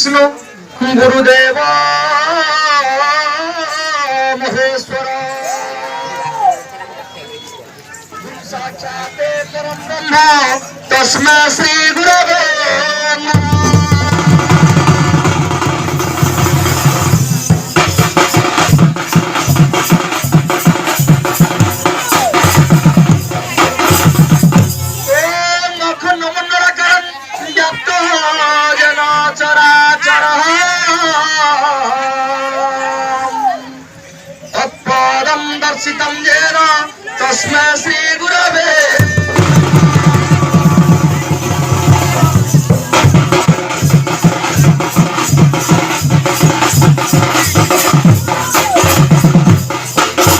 विष्णु गुरुदेव महेश्वर साक्षात् परम ब्रह्म तस्मै श्री गुरवे नमः। दर्शितं येन तस्मै श्री गुरवे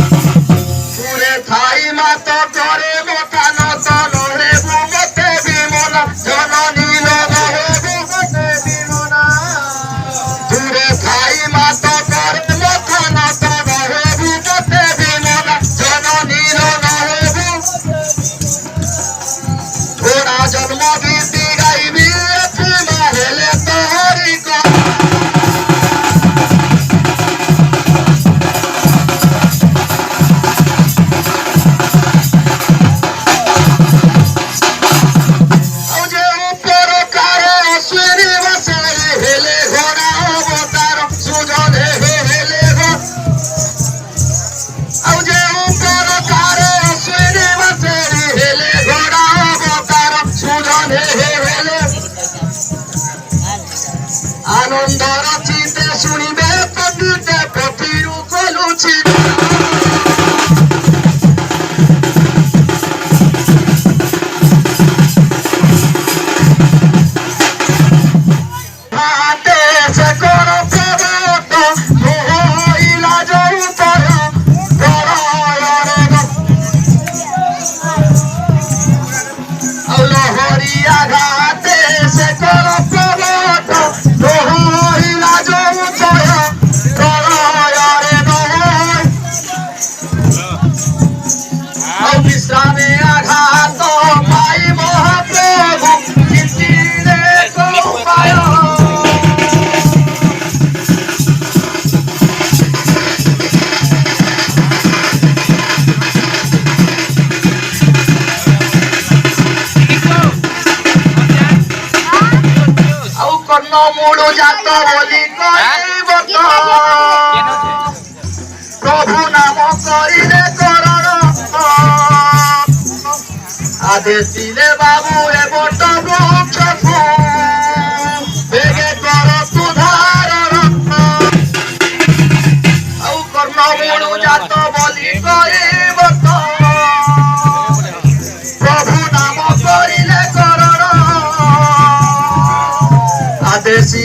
पूरे थाई मात करे मोता नतन हे भूमते विमला जननी लहे भूमते विमला पूरे थाई मात करे मोता नतन हे भूमते विमला जननी लहे थोड़ा जन्म बीती गई भी महले तोहरी को आनंद रचिते शुणिबे पंडिते पतिरु कलुची भाते से करो प्रवत मोहिला जाऊ तर लहरिया घाते से करो प्रवत विश्रामे आघात माई महाप्रभु चित्तिरे को पाय ଆଉ କର୍ଣ୍ଣ ମୂଳ ଜାତ ବୋଲି କହିବତ ପ୍ରଭୁ ନାମ କରିରେ କରଣ आदेशिले बाबू ए बट वृक्षको बेगे कर सुधारण आउ कर्ण मूल जात बोली कहबत प्रभु नाम करिले करण आदेशी